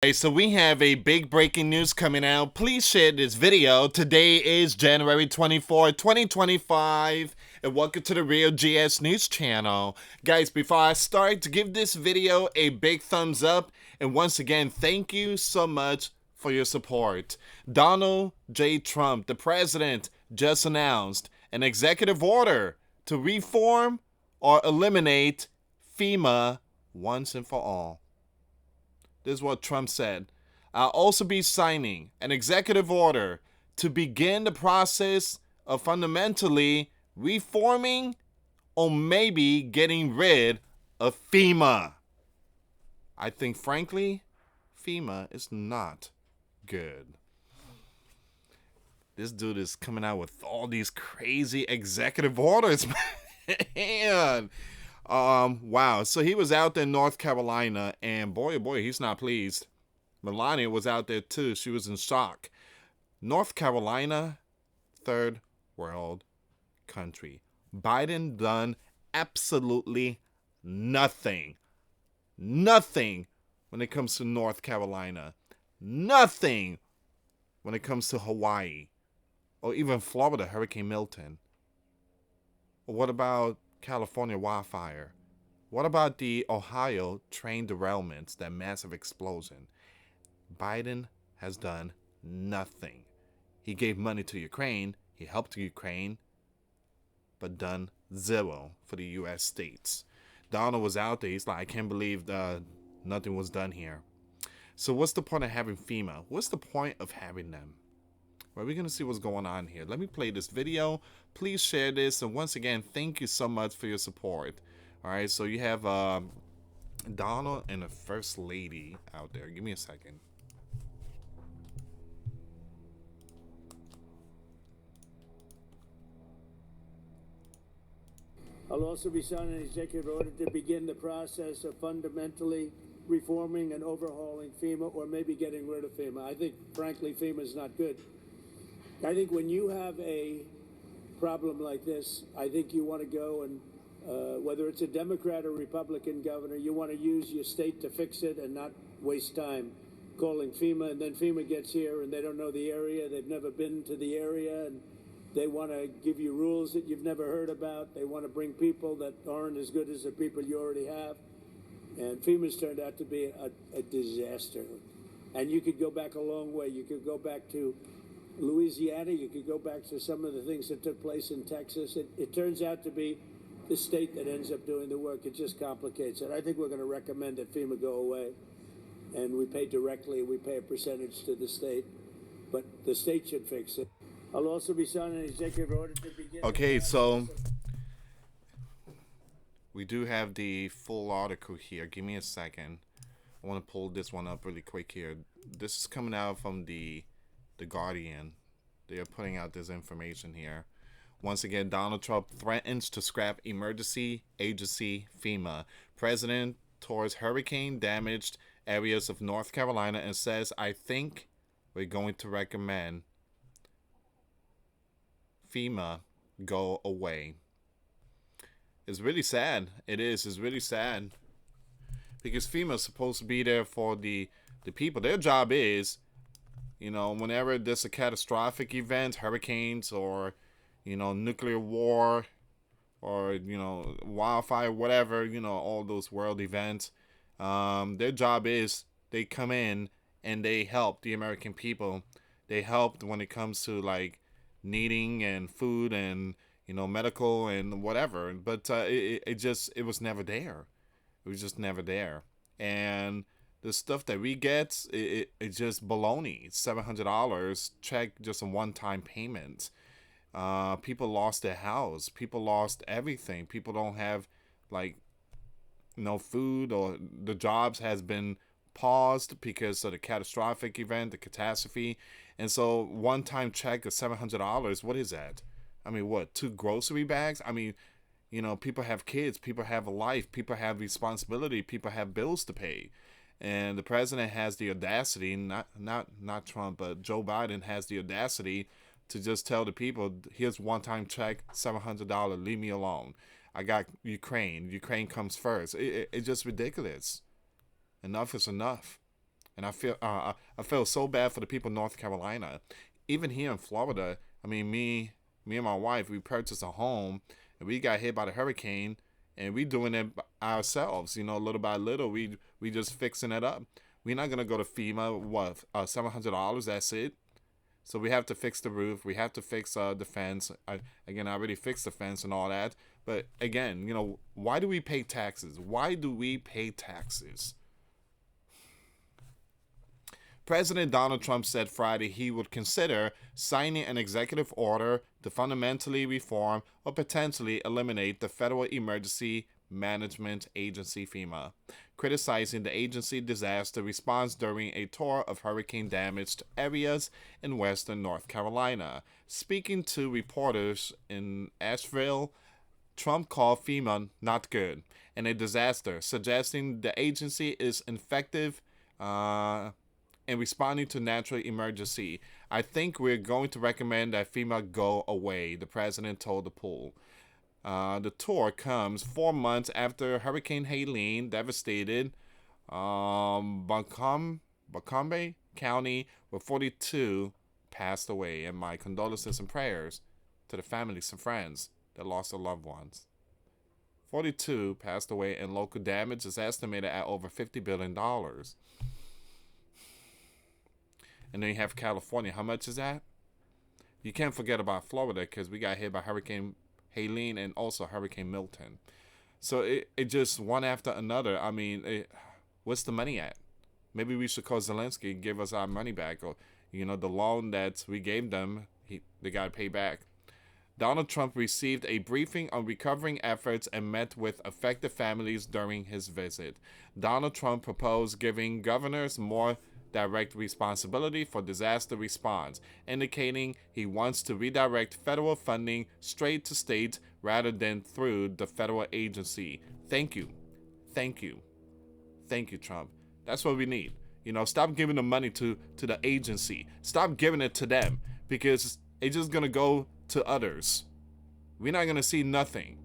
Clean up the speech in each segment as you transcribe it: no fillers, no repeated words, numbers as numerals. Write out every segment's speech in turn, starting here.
Okay, so we have a big breaking news coming out. Please share this video. Today is January 24th, 2025, and welcome to the Real GS News channel. Guys, before I start, give this video a big thumbs up, and once again, thank you so much for your support. Donald J. Trump, the president, just announced an executive order to reform or eliminate FEMA once and for all. This is what Trump said. I'll also be signing an executive order to begin the process of fundamentally reforming or maybe getting rid of FEMA. I think, frankly, FEMA is not good. This dude is coming out with all these crazy executive orders, man. Wow. So he was out there in North Carolina, and boy, oh boy, he's not pleased. Melania was out there too. She was in shock. North Carolina, third world country. Biden done absolutely nothing. Nothing when it comes to North Carolina. Nothing when it comes to Hawaii. Or even Florida, Hurricane Milton. Or what about California wildfire? What about the Ohio train derailments, that massive explosion? Biden has done nothing. He gave money to Ukraine, he helped Ukraine, but done zero for the US states. Donald was out there, he's like, I can't believe nothing was done here. So what's the point of having FEMA? What's the point of having them? Well, we're going to see what's going on here. Let me play this video. Please share this. And once again, thank you so much for your support. All right, so you have Donald and the First Lady out there. Give me a second. I'll also be signing an executive order to begin the process of fundamentally reforming and overhauling FEMA, or maybe getting rid of FEMA. I think, frankly, FEMA is not good. I think when you have a problem like this, I think you want to go and, whether it's a Democrat or Republican governor, you want to use your state to fix it and not waste time calling FEMA. And then FEMA gets here and they don't know the area. They've never been to the area, and they want to give you rules that you've never heard about. They want to bring people that aren't as good as the people you already have. And FEMA's turned out to be a disaster. And you could go back a long way. You could go back to Louisiana, you could go back to some of the things that took place in Texas. It turns out to be the state that ends up doing the work. It just complicates it. I think we're going to recommend that FEMA go away, and we pay directly, we pay a percentage to the state, but the state should fix it. I'll also be signing an executive order to begin. Okay, so we do have the full article here. Give me a second. I want to pull this one up really quick here. This is coming out from the Guardian. They are putting out this information here. Once again, Donald Trump threatens to scrap emergency agency FEMA. President tours hurricane damaged areas of North Carolina and says, I think we're going to recommend FEMA go away. It's really sad. It is. It's really sad. Because FEMA is supposed to be there for the people. Their job is, you know, whenever there's a catastrophic event, hurricanes or, you know, nuclear war or, you know, wildfire, whatever, you know, all those world events, their job is they come in and they help the American people. They help when it comes to, like, needing and food and, you know, medical and whatever. But it was never there. It was just never there. And the stuff that we get, it's just baloney. It's $700 check, just a one-time payment. People lost their house. People lost everything. People don't have, like, no food, or the jobs has been paused because of the catastrophic event, the catastrophe. And so one-time check of $700, what is that? I mean, what, 2 grocery bags? I mean, you know, people have kids. People have a life. People have responsibility. People have bills to pay. And the president has the audacity, not Trump, but Joe Biden has the audacity to just tell the people, here's one-time check, $700, leave me alone. I got Ukraine. Ukraine comes first. It's just ridiculous. Enough is enough. And I feel so bad for the people in North Carolina. Even here in Florida, I mean, me and my wife, we purchased a home, and we got hit by the hurricane, and we doing it ourselves. You know, little by little, we just fixing it up. We're not gonna go to FEMA. What, $700? That's it. So we have to fix the roof. We have to fix the fence. Again, I already fixed the fence and all that. But again, you know, why do we pay taxes? Why do we pay taxes? President Donald Trump said Friday he would consider signing an executive order to fundamentally reform or potentially eliminate the Federal Emergency Management Agency FEMA, criticizing the agency disaster response during a tour of hurricane-damaged areas in western North Carolina. Speaking to reporters in Asheville, Trump called FEMA not good and a disaster, suggesting the agency is ineffective in responding to natural emergency. I think we're going to recommend that FEMA go away, the president told the pool. The tour comes 4 months after Hurricane Helene devastated Buncombe County, where 42 passed away. And my condolences and prayers to the families and friends that lost their loved ones. 42 passed away, and local damage is estimated at over $50 billion. And then you have California. How much is that? You can't forget about Florida, because we got hit by Hurricane Helene and also Hurricane Milton. So it just one after another. I mean, what's the money at? Maybe we should call Zelensky and give us our money back. Or, you know, the loan that we gave them, they got to pay back. Donald Trump received a briefing on recovering efforts and met with affected families during his visit. Donald Trump proposed giving governors more direct responsibility for disaster response, indicating he wants to redirect federal funding straight to states rather than through the federal agency. Thank you. Thank you. Thank you, Trump. That's what we need. You know, stop giving the money to the agency. Stop giving it to them, because it's just going to go to others. We're not going to see nothing.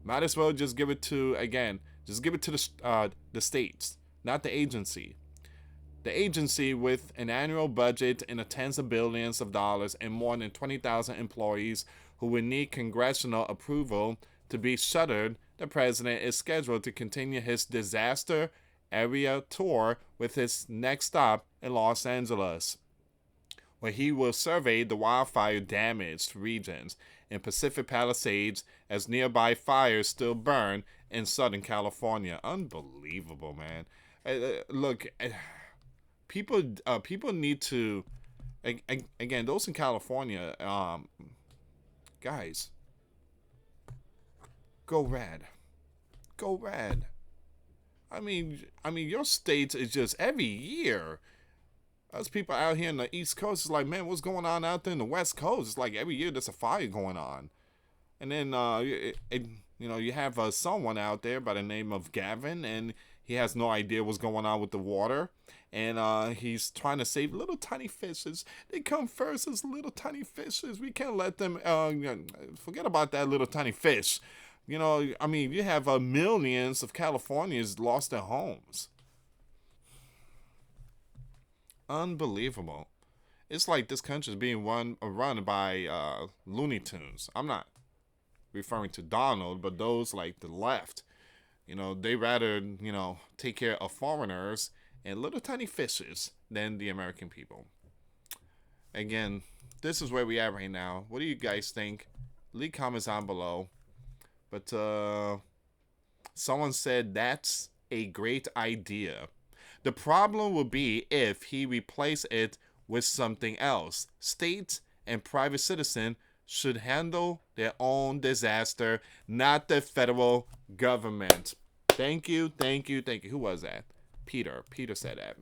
Might as well just give it to, again, just give it to the states, not the agency. The agency, with an annual budget in the tens of billions of dollars and more than 20,000 employees who will need congressional approval to be shuttered, the president is scheduled to continue his disaster area tour with his next stop in Los Angeles, where he will survey the wildfire-damaged regions in Pacific Palisades as nearby fires still burn in Southern California. Unbelievable, man. Look... People need to, again, those in California, guys, go red. Go red. I mean, your state is just every year. Us people out here in the East Coast is like, man, what's going on out there in the West Coast? It's like every year there's a fire going on. And then, you have someone out there by the name of Gavin, and he has no idea what's going on with the water. And he's trying to save little tiny fishes. They come first as little tiny fishes. We can't let them, forget about that little tiny fish. You know, I mean, you have millions of Californians lost their homes. Unbelievable. It's like this country is being run by Looney Tunes. I'm not referring to Donald, but those like the left. You know, they rather, take care of foreigners and little tiny fishes than the American people. Again, this is where we are right now. What do you guys think? Leave comments down below. But someone said that's a great idea. The problem will be if he replaces it with something else. States and private citizens should handle their own disaster, not the federal government. Thank you. Who was that? Peter said that.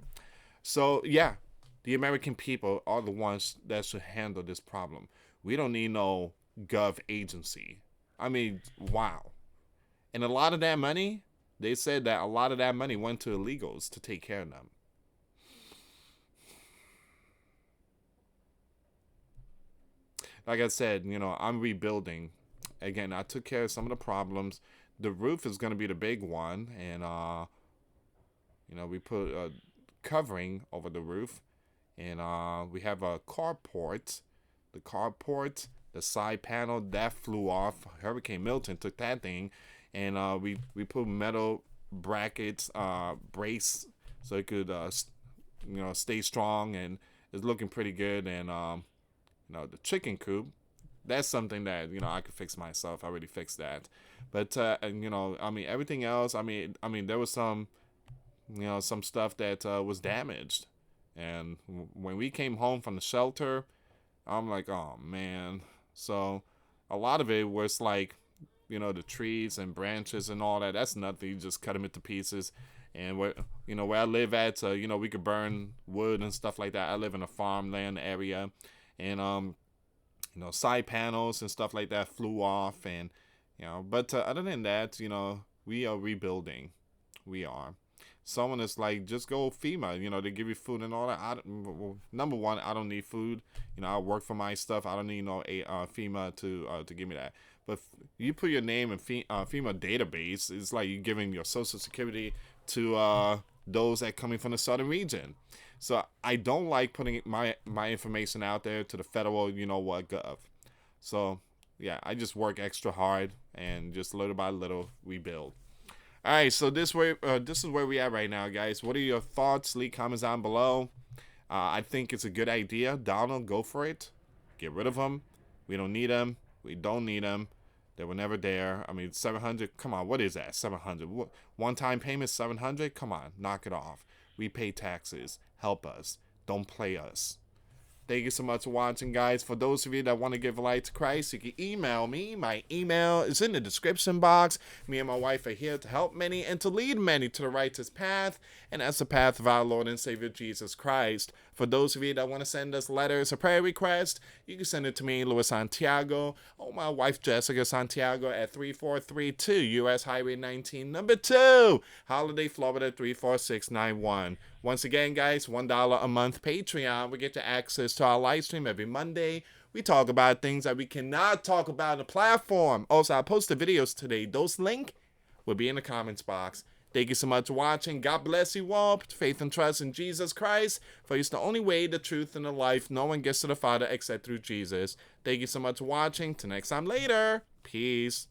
So, yeah, the American people are the ones that should handle this problem. We don't need no gov agency. I mean, wow. And a lot of that money, they said that a lot of that money went to illegals to take care of them. Like I said, I'm rebuilding. Again, I took care of some of the problems. The roof is going to be the big one. And, we put covering over the roof, and we have a carport. The carport, the side panel that flew off. Hurricane Milton took that thing, and we put metal brackets, brace, so it could stay strong, and it's looking pretty good. And the chicken coop, that's something that I could fix myself. I already fixed that, but everything else. There was some some stuff that was damaged, and when we came home from the shelter, I'm like, oh man. So a lot of it was like, the trees and branches and all that. That's nothing. You just cut them into pieces. And where I live at, we could burn wood and stuff like that. I live in a farmland area, and side panels and stuff like that flew off, and But other than that, we are rebuilding. We are. Someone is like, just go FEMA. They give you food and all that. Number one, I don't need food. I work for my stuff. I don't need FEMA to give me that. But you put your name in FEMA database. It's like you giving your social security to those that coming from the southern region. So I don't like putting my information out there to the federal, gov. So yeah, I just work extra hard, and just little by little we build. All right, so this is where we at right now, guys. What are your thoughts? Leave comments down below. I think it's a good idea. Donald, go for it. Get rid of them. We don't need them. We don't need them. They were never there. 700. Come on, what is that? 700. One-time payment, 700. Come on, knock it off. We pay taxes. Help us. Don't play us. Thank you so much for watching, guys. For those of you that want to give a life to Christ, you can email me. My email is in the description box. Me and my wife are here to help many and to lead many to the righteous path, and that's the path of our Lord and Savior Jesus Christ. For those of you that want to send us letters or prayer requests, you can send it to me, US Santiago, or my wife, Jessica Santiago, at 3432 US Highway 19, number 2, Holiday, Florida 34691. Once again, guys, $1 a month Patreon. We get you access to our live stream every Monday. We talk about things that we cannot talk about on the platform. Also, I posted videos today. Those links will be in the comments box. Thank you so much for watching. God bless you all. Put faith and trust in Jesus Christ, for He's the only way, the truth, and the life. No one gets to the Father except through Jesus. Thank you so much for watching. Till next time later. Peace.